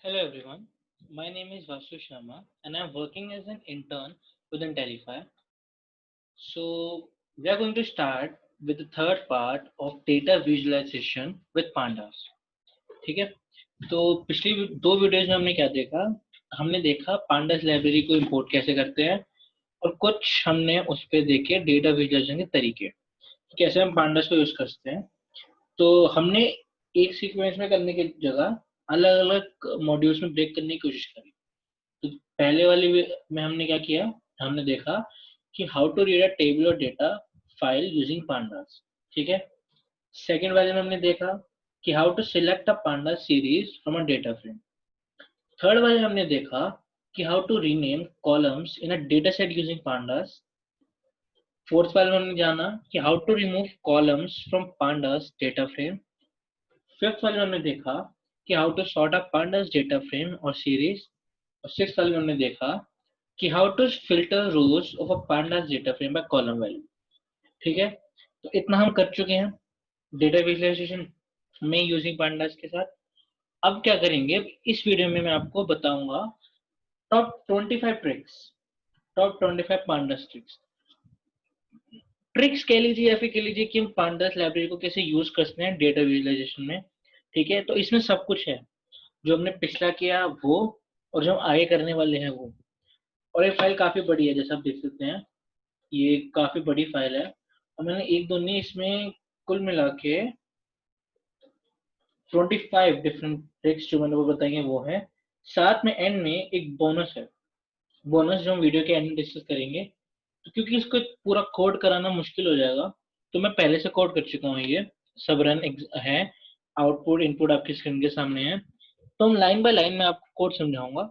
Hello everyone, my name is Vasu Sharma and I'm working as an intern within Telefy. So we are going to start with the third part of data visualization with pandas. ठीक है? तो पिछली दो videos में हमने क्या देखा? हमने देखा pandas लाइब्रेरी को इंपोर्ट कैसे करते हैं और कुछ हमने उस पर देखे डेटा विजुलाइजेशन के तरीके, कैसे हम pandas को यूज करते हैं। तो हमने एक सीक्वेंस में करने की जगह अलग अलग मॉड्यूल्स में ब्रेक करने की कोशिश करी। तो पहले वाली में हमने क्या किया, हमने देखा कि how to read a table और डेटा फाइल यूजिंग पांडास। ठीक है। सेकेंड वाले में हमने देखा कि how to select a panda series from a data frame. Third वाले में हमने देखा कि how to rename columns in a data set using pandas. Fourth वाले में हमने जाना कि how to remove columns from pandas data frame. Fifth वाले में हमने देखा कि how to sort a pandas data frame और सीरीज। और सिक्स वाले में हमने देखा कि how to filter rows of a pandas data frame by column value. ठीक है। तो इतना हम कर चुके हैं डेटा विजुअलाइजेशन में यूजिंग pandas के साथ। अब क्या करेंगे, इस वीडियो में मैं आपको बताऊंगा top 25 tricks, top 25 pandas tricks. Tricks कह लीजिए या फिर कह लीजिए कि हम pandas लाइब्रेरी को कैसे यूज करते हैं डेटा विजुअलाइजेशन में। ठीक है। तो इसमें सब कुछ है, जो हमने पिछला किया वो और जो हम आगे करने वाले हैं वो। और ये फाइल काफी बड़ी है, जैसे आप देख सकते हैं ये काफी बड़ी फाइल है और मैंने एक दो नहीं, इसमें कुल मिला के 25 डिफरेंट ट्रिक्स जो मैंने वो बताई हैं वो है। साथ में एंड में एक बोनस है, बोनस जो हम वीडियो के एंड में डिस्कस करेंगे। तो क्योंकि इसको पूरा कोड कराना मुश्किल हो जाएगा, तो मैं पहले से कोड कर चुका हूँ, ये सब रन है, आउटपुट इनपुट आपकी स्क्रीन के सामने है। तो हम लाइन बाय लाइन में आपको कोड समझाऊंगा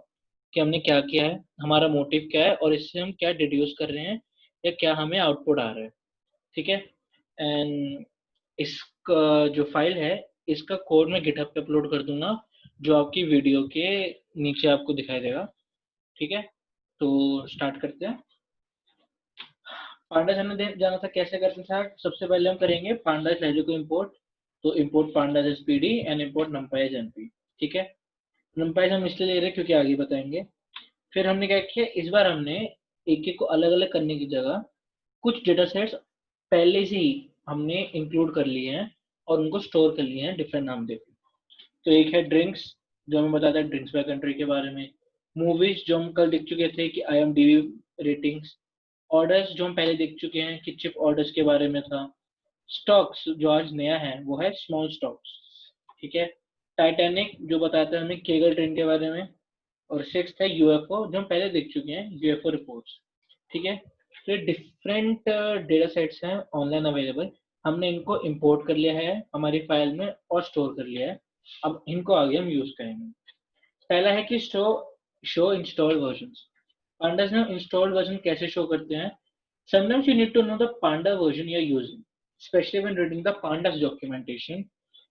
कि हमने क्या किया है, हमारा मोटिव क्या है और इससे हम क्या डिड्यूस कर रहे हैं या क्या हमें आउटपुट आ रहा है। ठीक है। एंड इसका जो फाइल है, इसका कोड मैं गिटहब पे अपलोड कर दूंगा, जो आपकी वीडियो के नीचे आपको दिखाई देगा। ठीक है। तो स्टार्ट करते हैं। पांडास हमने जाना था कैसे करते था। सबसे पहले हम करेंगे पांडास लाइब्रेरी को इंपोर्ट। तो import pandas SPD and import numpy as np। ठीक है। numpy हम इसलिए ले रहे हैं क्योंकि आगे बताएंगे। फिर हमने क्या किया, इस बार हमने एक एक को अलग अलग करने की जगह कुछ डेटा सेट्स पहले से ही हमने इंक्लूड कर लिए हैं और उनको स्टोर कर लिए हैं डिफरेंट नाम देकर। तो एक है ड्रिंक्स, जो हमें बताता है ड्रिंक्स बाय कंट्री के बारे में। मूवीज जो हम कल देख चुके थे कि IMDb रेटिंग्स। ऑर्डर्स जो हम पहले देख चुके हैं कि चिप ऑर्डर्स के बारे में था। स्टॉक्स जो आज नया है वो है स्मॉल स्टॉक्स। ठीक है। टाइटैनिक जो बताता है हमें केगल ट्रेन के बारे में। और सिक्स है यूएफओ, जो हम पहले देख चुके हैं, यूएफओ रिपोर्ट्स। ठीक है। तो डिफरेंट डेटा सेट्स हैं ऑनलाइन अवेलेबल। हमने इनको इंपोर्ट कर लिया है हमारी फाइल में और स्टोर कर लिया है। अब इनको आगे हम यूज करेंगे। पहला है कि show show installed versions. pandas में इंस्टॉल्ड वर्जन कैसे शो करते हैं। Sometimes you need to know the panda version you're using, especially when reading the pandas documentation.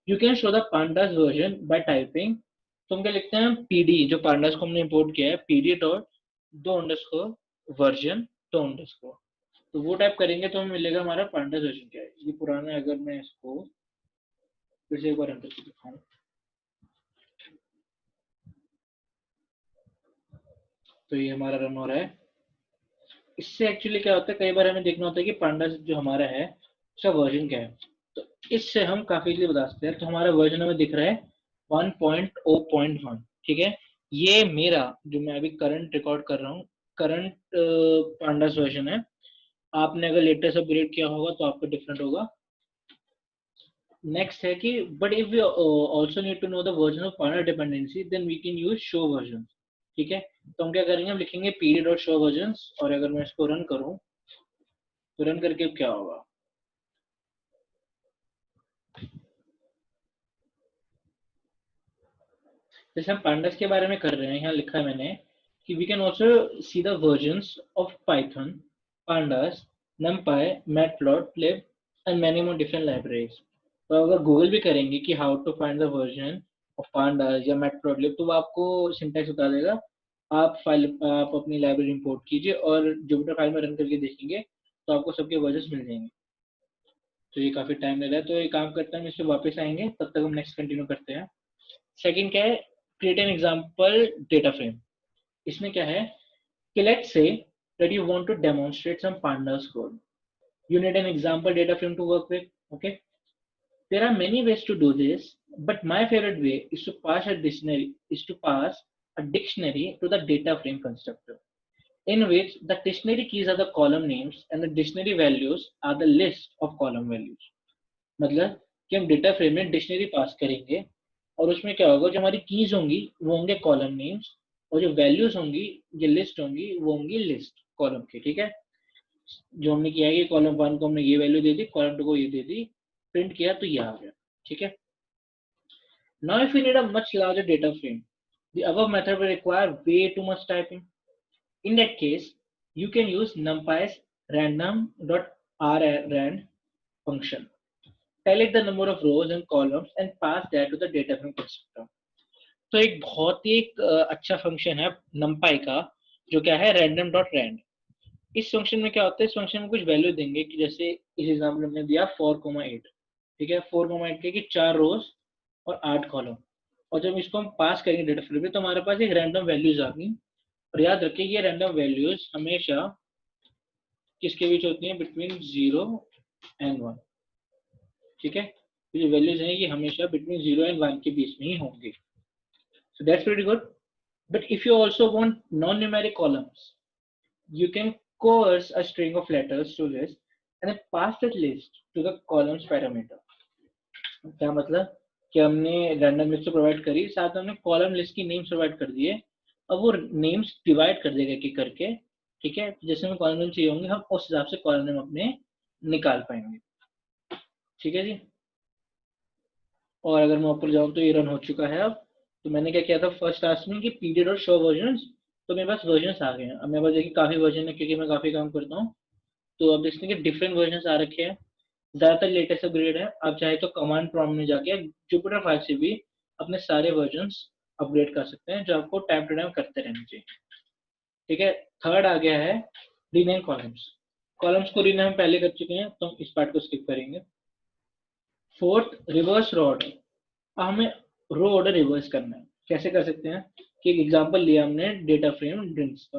You can show the pandas version by typing, तो हम क्या लिखते हैं, pd जो pandas को हमने इंपोर्ट किया है, pd डॉट दो अंडरस्कोर वर्जन दो अंडरस्कोर। तो वो टाइप करेंगे तो हमें मिलेगा हमारा pandas वर्जन क्या है। ये पुराना है, अगर मैं इसको फिर से एक बार अंदर से दिखाऊं तो ये हमारा रन हो रहा है। इससे एक्चुअली क्या होता है, कई बार हमें देखना होता है कि pandas जो हमारा है उसका वर्जन क्या है। तो इससे हम काफी इजीली बता सकते हैं। तो हमारा वर्जन हमें दिख रहा है 1.0.1। ठीक है। ये मेरा जो मैं अभी करंट रिकॉर्ड कर रहा हूँ, करंट pandas वर्जन है। आपने अगर लेटेस्ट अपग्रेड किया होगा तो आपका डिफरेंट होगा। नेक्स्ट है कि but if we also need to know the version of pandas dependency then we can use show version. ठीक है। तो हम क्या करेंगे, हम लिखेंगे pd डॉट शो वर्जन्स और अगर मैं इसको रन करूं तो रन करके क्या होगा। जैसे हम pandas के बारे में कर रहे हैं, यहाँ लिखा है मैंने कि we can also see the versions of Python, pandas, numpy, matplotlib and many more different libraries. तो अगर गूगल भी करेंगे कि how to find the version of pandas या matplotlib, तो वो आपको सिंटैक्स बता देगा। आप अपनी लाइब्रेरी इंपोर्ट कीजिए और जुपिटर फाइल में रन करके देखेंगे तो आपको सबके वर्जन्स मिल जाएंगे। तो ये काफी टाइम ले रहा है, तो ये काम करते हैं, हम इस पे वापस आएंगे, तब तक हम नेक्स्ट कंटिन्यू करते हैं। सेकंड क्या है, create an example data frame. इसमें क्या है कि let's say that you want to demonstrate some pandas code. You need an example data frame to work with. Okay, there are many ways to do this, but my favorite way is to pass a dictionary to the data frame constructor, in which the dictionary keys are the column names and the dictionary values are the list of column values. मतलब कि हम data frame में dictionary पास करेंगे और उसमें क्या होगा, जो हमारी कीज होंगी वो होंगे कॉलम नेम्स और जो वैल्यूज होंगी, ये लिस्ट होंगी, वो होंगी लिस्ट कॉलम की। ठीक है, जो हमने किया है कि कॉलम 1 को हमने ये वैल्यू दे दी, कॉलम 2 को ये दे दी, प्रिंट किया तो ये आ गया। ठीक है, now if you need a much larger data frame, the above method will require way too much typing. In that case you can use numpy's random.rrand function. Select the number of rows and columns and pass that to the data frame constructor. तो एक बहुत ही अच्छा function है numpy का, जो क्या है random.rand। इस फंक्शन में क्या होता है, इस फंक्शन में कुछ वैल्यू देंगे कि जैसे इस एग्जाम्पल में हमने दिया 4,8। ठीक है, 4,8 की 4 रोज और 8 कॉलम, और जब इसको हम पास करेंगे डेटा फ्रेम में तो हमारे पास एक रैंडम वैल्यूज आ गई। और याद रखिए ये रैंडम वैल्यूज हमेशा किसके बीच होती हैं, बिटवीन 0 एंड 1। ठीक है, तो जो वैल्यूज हैं ये हमेशा बिटवीन 0 एंड 1 के बीच में ही होंगे। So that's very good. But if you also want non numeric columns, you can coerce a string of letters to list and then pass that list to the columns parameter. क्या मतलब कि हमने random list provide करी, साथ में हमने column list की names provide कर दिए, अब वो नेम्स डिवाइड कर देगा एक करके। ठीक है, जैसे हमें कॉलम नेम चाहिए होंगे हम उस हिसाब से कॉलम नेम अपने निकाल पाएंगे। ठीक है जी, और अगर मैं ऊपर जाऊँ तो ये रन हो चुका है अब। तो मैंने क्या किया था फर्स्ट टास्क में कि पीरियड और शो वर्जन, तो मेरे पास वर्जन आ गए हैं। अब मेरे पास देखिए काफी वर्जन है क्योंकि मैं काफी काम करता हूँ। तो अब देखते हैं कि डिफरेंट वर्जन आ रखे हैं, ज्यादातर लेटेस्ट अपग्रेड है। आप चाहे तो कमांड प्रॉम्प्ट में जाके जुपिटर 5 से भी अपने सारे वर्जन अपग्रेड कर सकते हैं, जो आपको टाइम टू टाइम करते रहना चाहिए। ठीक है, थर्ड आ गया है रीनेम कॉलम्स। कॉलम्स को रीनेम पहले कर चुके हैं तो हम इस पार्ट को स्किप करेंगे। फोर्थ, रिवर्स रो ऑर्डर। हमें रो ऑर्डर रिवर्स करना है। कैसे कर सकते हैं कि एक एग्जांपल लिया हमने डेटा फ्रेम ड्रिंक्स का,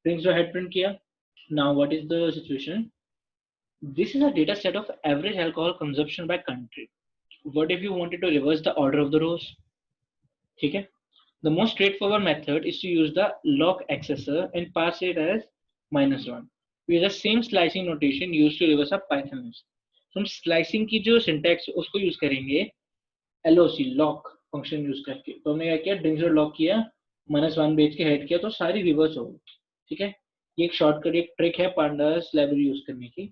ड्रिंक्स जो हेड प्रिंट किया। Now what is the situation, this is a data set of average alcohol consumption by country. What if you wanted to reverse the order of the rows? ठीक है, the most straightforward method is to use the lock accessor and pass it as -1. We use the same slicing notation used to reverse a Python list. तो हम slicing की जो syntax उसको use करेंगे LOC lock function use करके। तो हमने क्या किया, ड्रिंक्स और लॉक किया, -1 बेच के हेड किया तो सारी रिवर्स हो गई। ठीक है, ये एक शॉर्टकट, एक ट्रिक है पांडास लाइब्रेरी यूज करने की।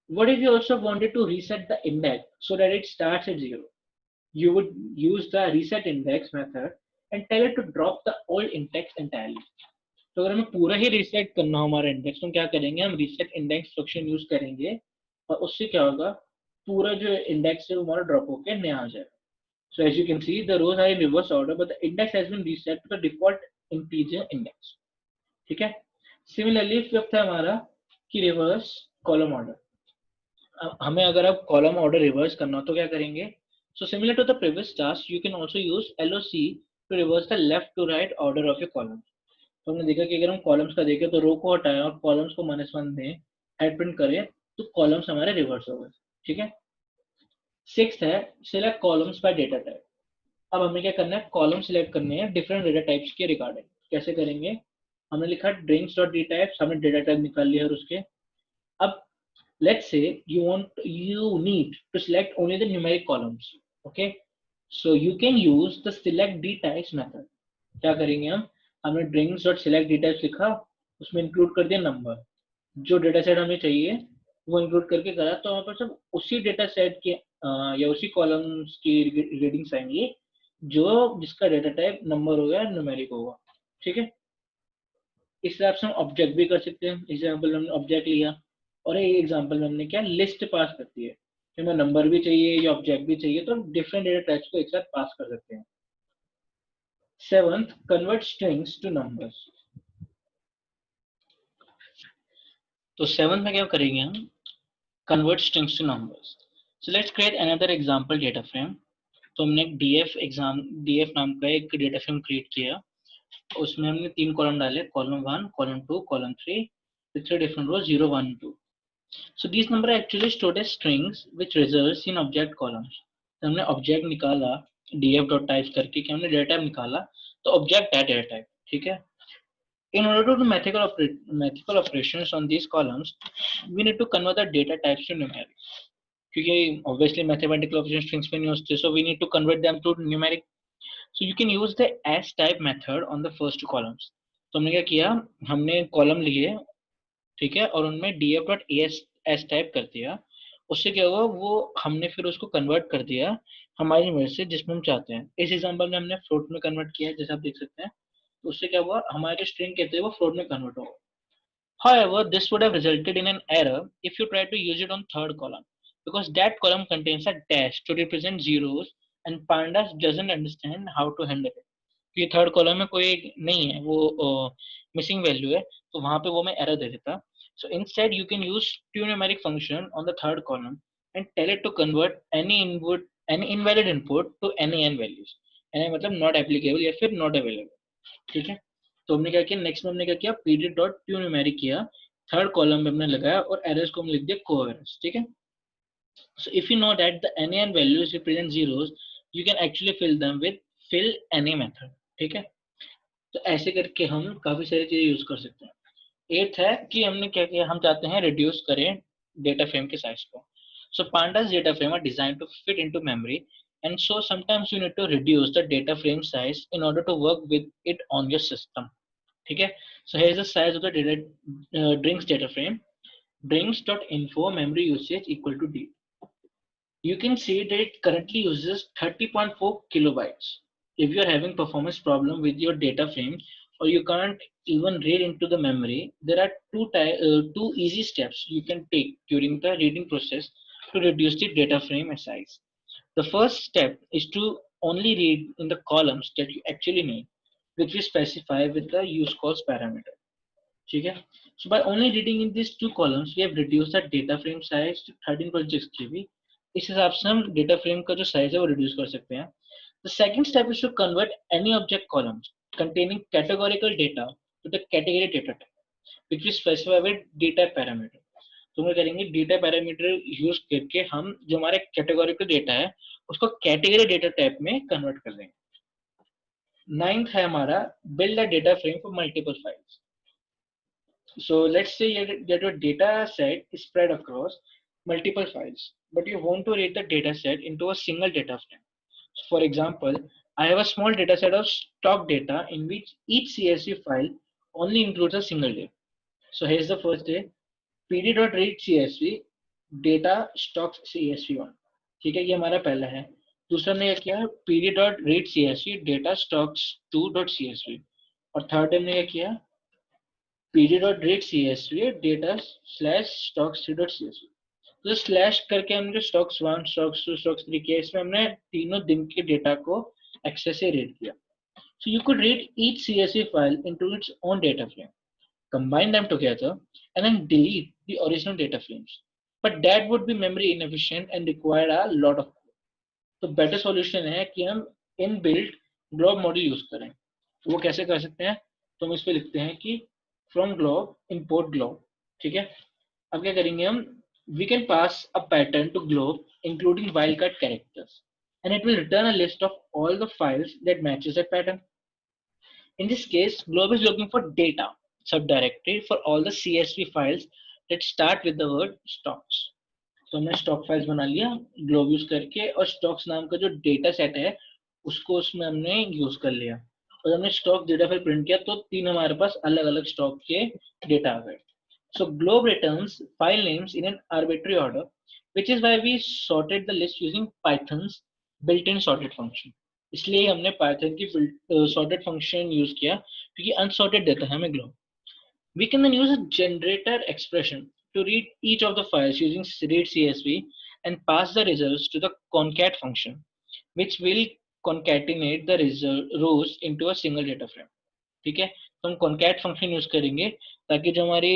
What if you also wanted to reset the index so that it starts at 0? You would use the reset index method and tell it to drop the old index entirely. तो अगर हमें पूरा ही reset करना हो हमारा index तो हम क्या करेंगे, हम रीसेट इंडेक्स फंक्शन यूज करेंगे और उससे क्या होगा, पूरा जो इंडेक्स है वो हमारा ड्रॉप होकर नया आ जाएगा। So as you can see, the rows are in reverse order, but the index has been reset to the default integer index. ठीक है, सिमिलरली फिफ्थ है हमारा कि रिवर्स कॉलम ऑर्डर। हमें अगर अब कॉलम ऑर्डर रिवर्स करना हो तो क्या करेंगे, so similar to the previous task you can also use LOC to reverse the left to right order of your column. तो हमने देखा कि अगर हम कॉलम्स का देखें तो रो को हटाएं और कॉलम्स को -1 दें, हेड प्रिंट करें तो कॉलम्स हमारे रिवर्स हो गए। ठीक है, सिक्स्थ है select columns bye data type. अब हमें क्या करना है, कॉलम सिलेक्ट करने हैं डिफरेंट डेटा टाइप्स के रिगार्डिंग। कैसे करेंगे, हमने लिखा ड्रिंक्स डॉट डी टाइप्स, हमने डेटा टाइप निकाल लिया और उसके अब let's say you need to select only the numeric columns. Okay, so you can use the select d types method. क्या करेंगे हम, हमने drinks dot select d types लिखा, उसमें इंक्लूड कर दिया नंबर, जो डेटा सेट हमें चाहिए वो इंक्लूड करके करा तो हमारे पास सब उसी डेटा सेट के या उसी कॉलम्स की रीडिंग्स आएंगी जो जिसका डेटा टाइप नंबर होगा, न्यूमेरिक होगा। ठीक है, इस हिसाब से हम ऑब्जेक्ट भी कर सकते हैं। एग्जाम्पल में हमने ऑब्जेक्ट लिया और एक एग्जांपल में हमने क्या लिस्ट पास करती है कि हमें नंबर भी चाहिए या ऑब्जेक्ट भी चाहिए, तो डिफरेंट डेटा टाइप्स को एक साथ पास कर सकते हैं। Seventh, convert strings two numbers. तो सेवंथ में क्या करेंगे हम, convert strings two numbers. So let's create another example data frame. तो हमने एक डीएफ नाम का एक डेटा फ्रेम क्रिएट किया, उसमें हमने 3 कॉलम डाले, column 1, column 2, column 3 with 3 different rows 0, 1, 2. So these number are actually stored as strings which results in object columns. तो हमने ऑब्जेक्ट निकाला df डॉट टाइप करके कि हमने डेटा टाइप निकाला, तो ऑब्जेक्ट है डेटा टाइप, ठीक है। In order to do mathematical operations on these columns, we need to convert the data types to numeric. क्योंकि obviously mathematical operations strings में नहीं होते, so we need to convert them to numeric. So you can use the as type method on the first columns. तो हमने क्या किया, हमने column लिए, ठीक है, और उनमें df डॉट एस टाइप कर दिया। उससे क्या हुआ, वो हमने फिर उसको कन्वर्ट कर दिया हमारी मर्जी से जिसमें हम चाहते हैं। इस एग्जांपल में हमने फ्लोट में कन्वर्ट किया है, जैसे आप देख सकते हैं। तो उससे क्या हुआ, हमारे स्ट्रिंग कहते हैं वो फ्लोट में कन्वर्ट हो। However, this would have resulted in an error if you try to use it on third column, because that column contains a dash to represent zeros and pandas doesn't understand how to handle it. ये third column में कोई नहीं है, वो missing value है, तो वहां पे वो मैं एरर दे देता। So instead you can use to numeric function on the third column and tell it to convert any invalid input to any N values, any मतलब नॉट एप्लीकेबल या फिर नॉट अवेलेबल, ठीक है। तो हमने क्या किया, नेक्स्ट में हमने क्या किया, पीडी डॉट टू न्यूमेरिक किया, थर्ड कॉलम में हमने लगाया और एरर्स को हमने लिख दिया कोएरर्स, ठीक है। So if you know that the any and values represent zeros, you can actually fill them with fill any method, ठीक है। तो ऐसे करके हम काफी सारी चीजें यूज कर सकते हैं। एथ है कि हमने क्या किया, हम चाहते हैं रिड्यूस करें डेटा फ्रेम के साइज को। सो pandas data frame are designed to fit into memory, and so sometimes you need to reduce the data frame size in order to work with it on your system, ठीक है। So here is the size of the drinks data frame, drinks.info memory usage equal to d. You can see that it currently uses 30.4 kilobytes. If you are having performance problem with your data frame or you can't even read into the memory, there are two easy steps you can take during the reading process to reduce the data frame size. The first step is to only read in the columns that you actually need, which we specify with the useCalls parameter. ठीक है। So by only reading in these two columns, we have reduced the data frame size to 13.6 GB. इस हिसाब से हम data frame का जो size है वो रिड्यूस कर सकते हैं। The second step is to convert any object columns containing categorical data to the category data type, which we specify with data parameter. तो हम करेंगे डेटा पैरामीटर यूज करके हम जो हमारे कैटेगोरिकल डेटा है उसको कैटेगरी डेटा टाइप में कन्वर्ट कर देंगे। नाइन्थ है हमारा build a data frame for multiple files. So let's say that your data set is spread across multiple files, but you want to read the data set into a single data frame. So for example, I have a small data set of stock data in which each CSV file only includes a single day. So here's the first day, pd.read CSV data stocks CSV1, ठीक है, ये हमारा पहला है। दूसरा ने क्या किया, pd.read CSV data stocks 2.csv, और थर्ड हमने क्या किया, pd.read CSV data slash stocks 3.csv। तो स्लैश करके हमने stocks 1, stocks 2, stocks 3 किया, इसमें हमने तीनों दिन के डेटा को एक्सेस से रीड किया। So you could read each CSV file into its own data frame, combine them together, and then delete the original data frames. But that would be memory inefficient and require a lot of code. तो better solution है कि हम inbuilt globe module use करें। वो कैसे कर सकते हैं, तो हम इस पे लिखते हैं कि फ्रॉम ग्लोब इंपोर्ट ग्लोब, ठीक है। अब क्या करेंगे हम, we can pass a pattern to globe including wildcard characters, and it will return a list of all the files that matches that pattern. In this case, globe is looking for data subdirectory for all the CSV files that start with the word stocks. तो हमने stock files बना लिया globe use करके, और stocks नाम का जो data set है उसको उसमें हमने यूज कर लिया, और हमने स्टॉक डेटा फाइल प्रिंट किया, तो तीन हमारे पास अलग अलग स्टॉक के डेटा आ गए। So globe returns file names in an arbitrary order, which is why we sorted the list using Python's built-in sorted function. इसलिए हमने Python की sorted function यूज किया क्योंकि unsorted देता है हमें globe. We can then use a generator expression to read each of the files using read CSV and pass the results to the concat function, which will concatenate the rows into a single data frame. ठीक है, तो हम concat function use करेंगे ताकि जो हमारी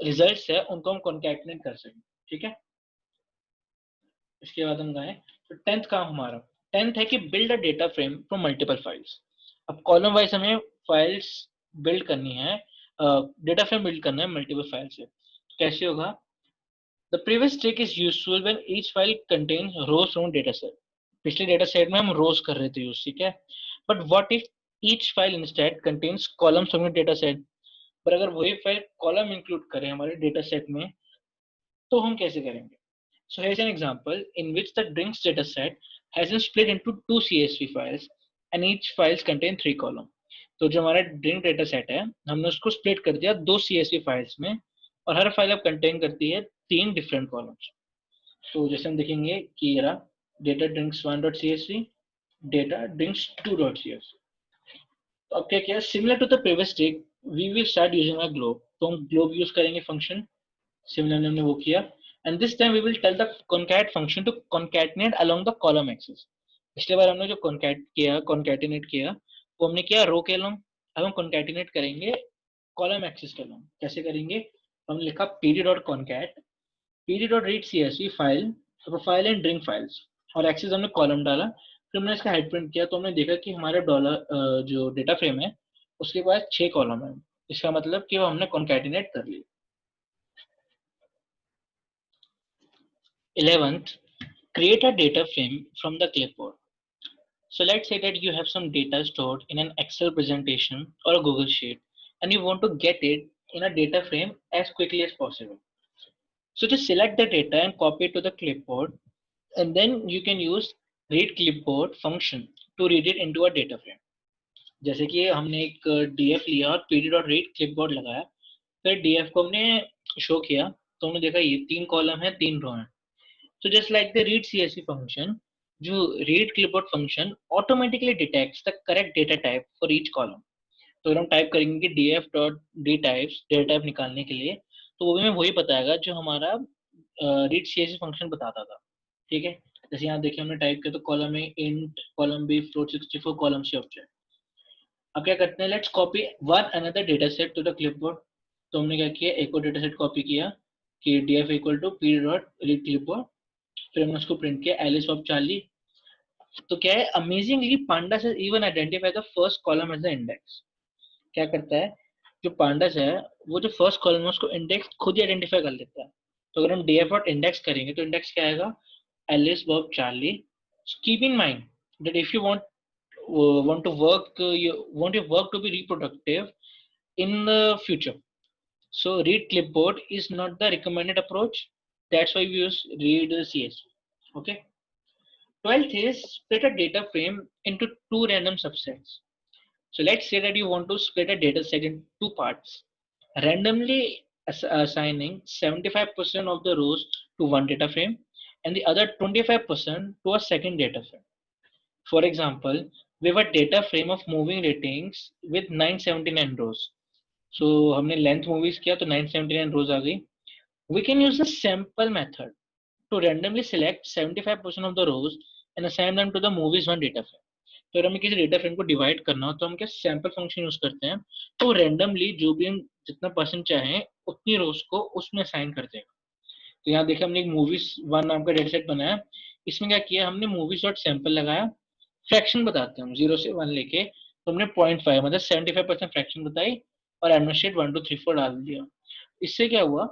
results है उनको हम concatenate कर सकें, ठीक है। इसके बाद हम गए तो 10th काम हमारा 10th है कि build a data frame from multiple files. अब कॉलम वाइज हमें फाइल्स बिल्ड करनी है, डेटा फ्रेम बिल्ड करना है मल्टीपल फाइल से। कैसे होगा? The previous trick is useful when each file contains rows from data set. पिछले डेटा सेट में हम रोज कर रहे थे यूज, ठीक है, but what if each file instead contains columns from data set. पर अगर वही फाइल कॉलम इंक्लूड करे हमारे डेटा सेट में, तो हम कैसे करेंगे? So here's an example in which the drinks dataset has been split into two CSV files and each files contain 3 column। तो जो हमारा ड्रिंक डेटा सेट है हमने उसको स्प्लिट कर दिया 2 CSV फाइल्स में, और हर फाइल अब कंटेन करती है 3 डिफरेंट कॉलम्स। तो जैसे हम देखेंगे कि ये रहा data drinks 1.csv, data drinks 2.csv। तो अब क्या किया, similar to the previous trick we will start using a glob. तो हम ग्लोब यूज करेंगे फंक्शन, सिमिलरली हमने वो किया। And this time we will tell the concat function to concatenate along the column axis। पिछले बार हमने जो concatenate किया वो हमने किया रो के along, अब हम concatenate करेंगे column axis के along। कैसे करेंगे? हमने लिखा pd.concat pd.read csv file profile and drink files, और एक्सिस हमने कॉलम डाला। फिर हमने इसका हेड प्रिंट किया तो हमने देखा कि हमारे डॉलर जो डेटा फ्रेम है उसके पास 6 कॉलम है। इसका मतलब कि वो हमने concatenate कर लिया। 11th, create a data frame from the clipboard। So let's say that you have some data stored in an Excel presentation or a Google Sheet and you want to get it in a data frame as quickly as possible। So just select the data and copy it to the clipboard, and then you can use read clipboard function to read it into a data frame। जैसे कि हमने एक df लिया और pd.read clipboard लगाया, फिर df को हमने शो किया तो हमने देखा ये 3 कॉलम है 3 रो है। So just like the read CSV function, जो read clipboard function automatically detects the correct data type for each column। तो अगर हम टाइप करेंगे कि df.dtypes डेटा टाइप निकालने के लिए, तो वो भी हमें वही बताएगा जो हमारा read CSV फंक्शन बताता था। ठीक है, जैसे यहाँ देखिए हमने टाइप किया तो column A int, column B float 64, column C object. अब क्या करते हैं, let's copy one another data set to the clipboard. तो हमने क्या किया, एक और डेटा सेट कॉपी किया कि df equal to pd.read clipboard, फिर हमने उसको प्रिंट किया एलिस ऑफ चार्ली। तो क्या है, amazingly pandas has even identify the first column as the index. क्या करता है, जो पांडास है वो जो फर्स्ट कॉलम है उसको इंडेक्स खुद ही आइडेंटिफाई कर लेता है। तो अगर हम df डॉट इंडेक्स करेंगे तो इंडेक्स क्या आएगा, Alice Bob Charlie. Keep in mind that if you want to work you want your work to be reproductive in the future, so read clipboard is not the recommended approach. That's why we use read CSV। Okay, 12th is split a data frame into two random subsets। So let's say that you want to split a data set in two parts, randomly assigning 75% of the rows to one data frame and the other 25% to a second data frame। For example, we have a data frame of moving ratings with 979 rows। So हमने length movies किया तो 979 rows आ गई। We can use the sample method to randomly select 75% of the rows and assign them to the movies one data frame। तो अगर हमें किसी data frame को divide करना हो तो हम क्या सैंपल फंक्शन यूज करते हैं, तो रैंडमली जो भी हम जितना परसेंट चाहें उतनी रोज को उसमें असाइन कर देगा। तो यहाँ देखिए हमने एक मूवीज वन नाम का डेटा सेट बनाया, इसमें क्या किया हमने मूवीज डॉट सैंपल लगाया, फ्रैक्शन बताते हैं हम 0 से 1 लेके, तो हमने 0.5 मतलब 75% फ्रैक्शन बताई और एडमिनिस्ट्रेट 1 2 3 4 डाल दिया। इससे क्या हुआ,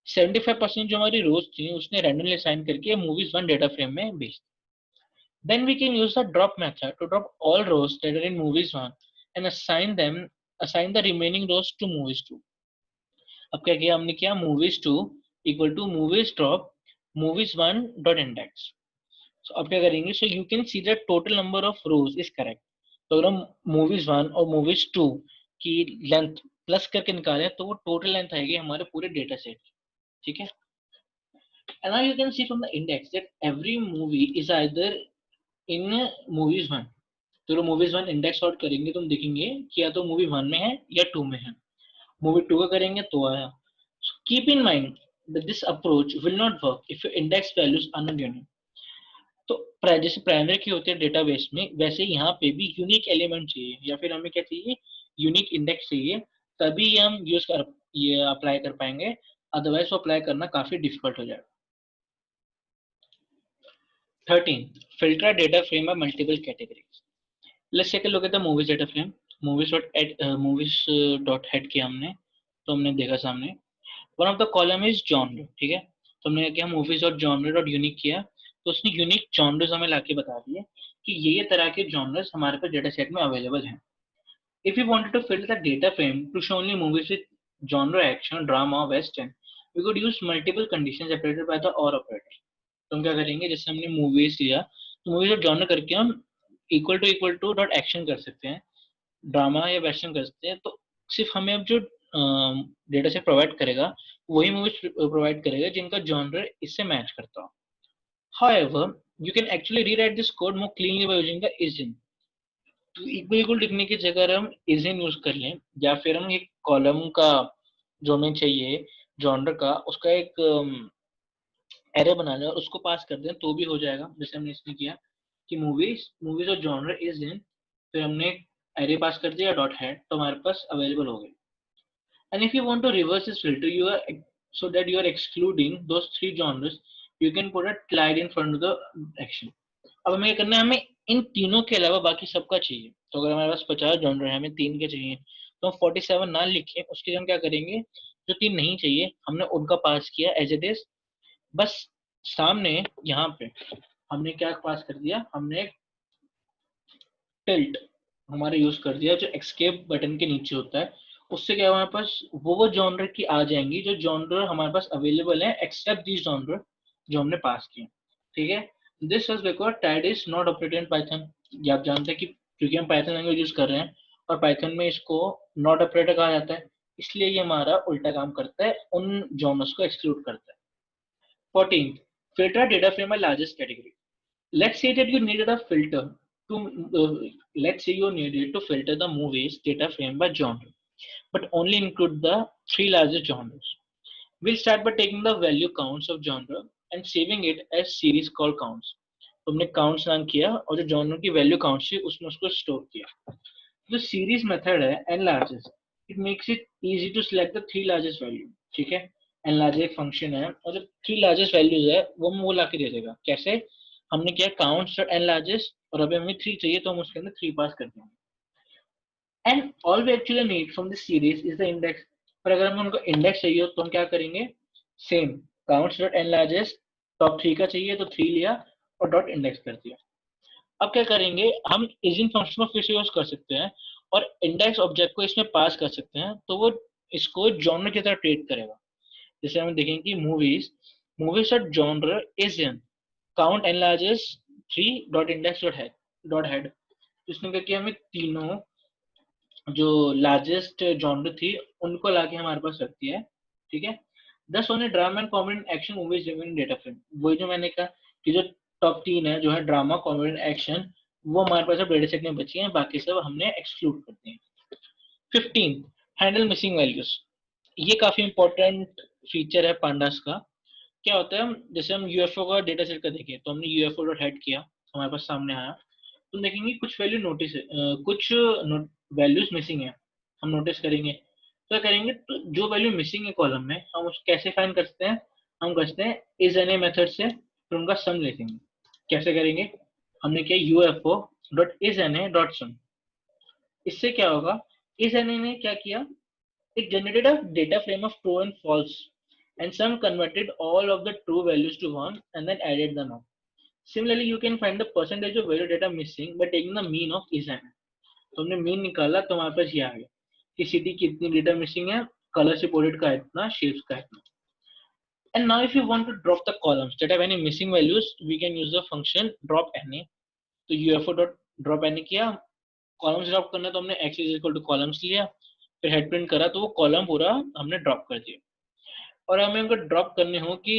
75% जो हमारी रोज थी उसने रैंडमली असाइन करके मूवीज वन डेटा फ्रेम में भेज। Then we can use the drop method to drop all rows that are in movies one and assign the remaining rows to movies two। अब क्या किया हमने, किया movies two equal to movies drop movies one dot index। So अब क्या करेंगे, so you can see the total number of rows is correct। तो अगर हम movies one और movies two की लेंथ प्लस करके निकालें तो वो टोटल लेंथ आएगी हमारे पूरे डेटा सेट। ठीक है, and now you can see from the index that every movie is either in movies one। तो मूवीज वन इंडेक्स आउट करेंगे तो हम देखेंगे कि या तो मूवी वन में है या टू में है। मूवी टू का करेंगे तो आया। Keep in mind that this approach will not work if your index values are not unique। तो जैसे प्राइमरी की होती है डेटाबेस में, वैसे यहाँ पे भी यूनिक एलिमेंट चाहिए या फिर हमें क्या चाहिए, यूनिक इंडेक्स चाहिए, तभी ये हम ये अप्लाई कर पाएंगे, अदरवाइज वो अप्लाई करना काफी डिफिकल्ट हो जाएगा। 13. Filter a data frame by multiple categories. Let's take a look at the movies data frame. movies.head किया हमने, तो हमने देखा सामने one of the column is genre, ठीक है। तो हमने क्या मूवीज और जॉनर डॉट यूनिक किया, तो उसने यूनिक जॉनर्स हमें लाके बता दिए कि ये तरह के जॉनर्स हमारे पास डेटा सेट में अवेलेबल हैं। If you wanted to fill the data frame to show only movies with genre action drama और western, we could use multiple conditions separated by the और ऑपरेटर। तो हम क्या करेंगे, जैसे हमने मूवीज लिया तो मूवीज और जॉनर करके हम इक्वल टू डॉट एक्शन कर सकते हैं, ड्रामा या वेस्टर्न कर सकते हैं। तो सिर्फ हमें अब जो डेटा सेट प्रोवाइड करेगा वही मूवीज प्रोवाइड करेगा जिनका जॉनर इससे मैच करता हो। However, you can actually rewrite this code more cleanly by using the isIn. तो इक्वल लिखने की जगह हम isIn यूज कर लें, या फिर हम एक कॉलम का जो हमें चाहिए जॉनर का उसका एक एरे बना लें और उसको पास कर दें तो भी हो जाएगा। जैसे हमने इसमें किया कि मूवीज और जॉनर isIn, फिर हमने एरे पास कर दिया डॉट हेड, तो हमारे पास अवेलेबल हो गए। And if you want to reverse this filter, so that you are excluding those three genres, you can put a slide in front of the action. अब हमें करना है, हमें इन तीनों के अलावा बाकी सबका चाहिए। तो अगर हमारे पास 50 जॉनर है, हमें 3 के चाहिए, तो हम 47 ना लिखें, उसके लिए हम क्या करेंगे, जो 3 नहीं चाहिए हमने उनका पास किया एज इट इज। बस सामने यहाँ पे हमने क्या पास कर दिया, हमने एक टिल्ट हमारे यूज कर दिया जो एस्केप बटन के नीचे होता है। उससे क्या हमारे पास वो जॉनर की आ जाएंगी जो जॉनर हमारे पास अवेलेबल है एक्सेप्ट दिस जॉनर जो हमने पास किए, ठीक है। This was because tad is not operated in Python. ये आप जानते हैं कि क्योंकि हम पाइथन लैंग्वेज यूज कर रहे हैं और पाइथन में इसको नॉट ऑपरेटर कहा जाता है, इसलिए ये हमारा उल्टा काम करता है, उन जॉनर्स को एक्सक्लूड करता है। 14. Filter data frame by largest category. Let's say that you needed a filter to let's say you needed to filter the movies data frame by genre, but only include the three largest genres. We'll start by taking the value counts of genre and saving it as series called counts. तो हमने counts नाम किया और जो genre की value counts थी उसमें उसको store किया। जो series method है n largest, it makes it easy to select the three largest value, ठीक है। n largest एक function है और जो three largest values है वो वो लाके दे देगा। कैसे, हमने किया counts n largest और अभी हमें 3 चाहिए तो हम उसके अंदर 3 पास कर देंगे। And all we actually need from this series is the index. पर अगर हमें उनको इंडेक्स चाहिए हो तो हम क्या करेंगे, same counts dot N largest, top 3 का चाहिए तो 3 लिया और डॉट इंडेक्स कर दिया। अब क्या करेंगे, हम इजिन फंक्शन को फिर से यूज कर सकते हैं और इंडेक्स ऑब्जेक्ट को इसमें पास कर सकते हैं, तो वो इसको जॉनर की तरह ट्रीट करेगा। जैसे हम देखेंगे कि movies dot genre is in count N largest 3 dot index dot head. इसने क्या किया, हमें तीनों जो लार्जेस्ट जॉनर थी उनको लाके हमारे पास रखती है, ठीक है। दस only drama and comedy action movies remain data frame. वही जो मैंने कहा कि जो टॉप 3 है जो है ड्रामा कॉमेडी एक्शन, वो हमारे पास अब डेटा सेट में बची हैं, बाकी सब हमने एक्सक्लूड कर दिए। 15. Handle missing values. ये काफी इंपॉर्टेंट फीचर है पांडास का। क्या होता है, जैसे हम यूएफओ का डेटा सेट का देखें तो हमने यूएफओ डॉट हेड किया, हमारे पास सामने आया, तो देखेंगे कुछ वैल्यू नोटिस है, कुछ वैल्यूज मिसिंग है, हम नोटिस करेंगे। तो करेंगे, तो जो वैल्यू मिसिंग है कॉलम में हम उसको कैसे फाइंड कर सकते हैं, हम करते हैं इज एन ए मेथड से, फिर उनका सम लेंगे। कैसे करेंगे, हमने किया UFO dot is N A dot sum. इससे क्या होगा, इज एन ए ने क्या किया, it generated a data frame of true and false, and some converted all of the true values to 1 and then added them up. Similarly, you can find the percentage of value data missing by taking the mean of is and। तो हमने mean निकाला तो हमारे पास ये आ गया कि city की इतनी डेटा मिसिंग है, कलर रिपोर्टेड का इतना, शेप्स का इतना। And now if you want to drop the columns that have any missing values, we can use the function drop na। तो ufo dot drop na किया, columns drop करना तो हमने x is equal two columns लिया, फिर head print करा तो वो कॉलम पूरा हमने ड्रॉप कर दिया। और हमें उनको ड्रॉप करने हो कि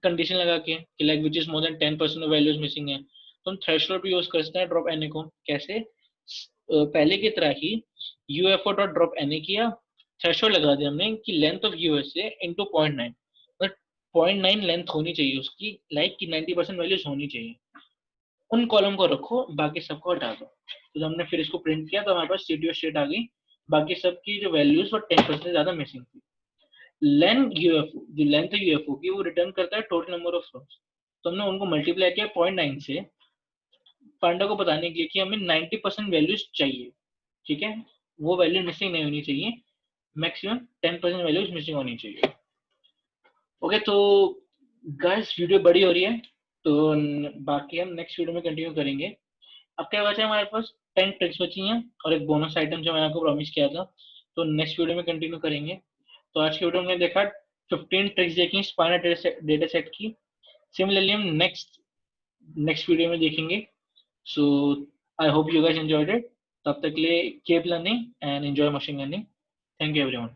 कंडीशन लगा के कि like which is more than 10% of values missing है, तो हम थ्रेशोल्ड भी यूज कर सकते हैं ड्रॉप एनए को। कैसे, पहले की तरह ही यूएफओ डॉट ड्रॉप एनए किया, थ्रेशोल्ड लगा दिया हमने कि लेंथ ऑफ यूएसए इनटू 0.9, मतलब 0.9 लेंथ होनी चाहिए उसकी, लाइक कि 90% वैल्यूज होनी चाहिए। उन कॉलम को रखो, बाकी सबको हटा दो। तो जब हमने फिर इसको प्रिंट किया तो हमारे पास सिटी और स्टेट आ गई, बाकी सबकी जो वैल्यूज वो 10% ज्यादा मिसिंग थी। लेंथ यूएफओ, जो लेंथ है यूएफओ की, वो रिटर्न करता है टोटल नंबर ऑफ रोज। तो हमने उनको मल्टीप्लाई किया 0.9 से पांडा को बताने के लिए कि हमें 90% वैल्यूज चाहिए, ठीक है, वो वैल्यू मिसिंग नहीं होनी चाहिए, मैक्सिमम 10% वैल्यूज मिसिंग होनी चाहिए। ओके, तो गाइस वीडियो बड़ी हो रही है, तो बाकी हम नेक्स्ट वीडियो में कंटिन्यू करेंगे। अब क्या बचा है हमारे पास, 10 ट्रिक्स बची हैं और एक बोनस आइटम जो मैंने आपको प्रॉमिस किया था, तो नेक्स्ट वीडियो में कंटिन्यू करेंगे। तो आज की वीडियो में देखा 15 ट्रिक्स देखी स्पाइनर डेटा सेट की। सिमिलरली हम नेक्स्ट वीडियो में देखेंगे। So I hope you guys enjoyed it. तब तक के लिए keep learning and enjoy machine learning. Thank you everyone.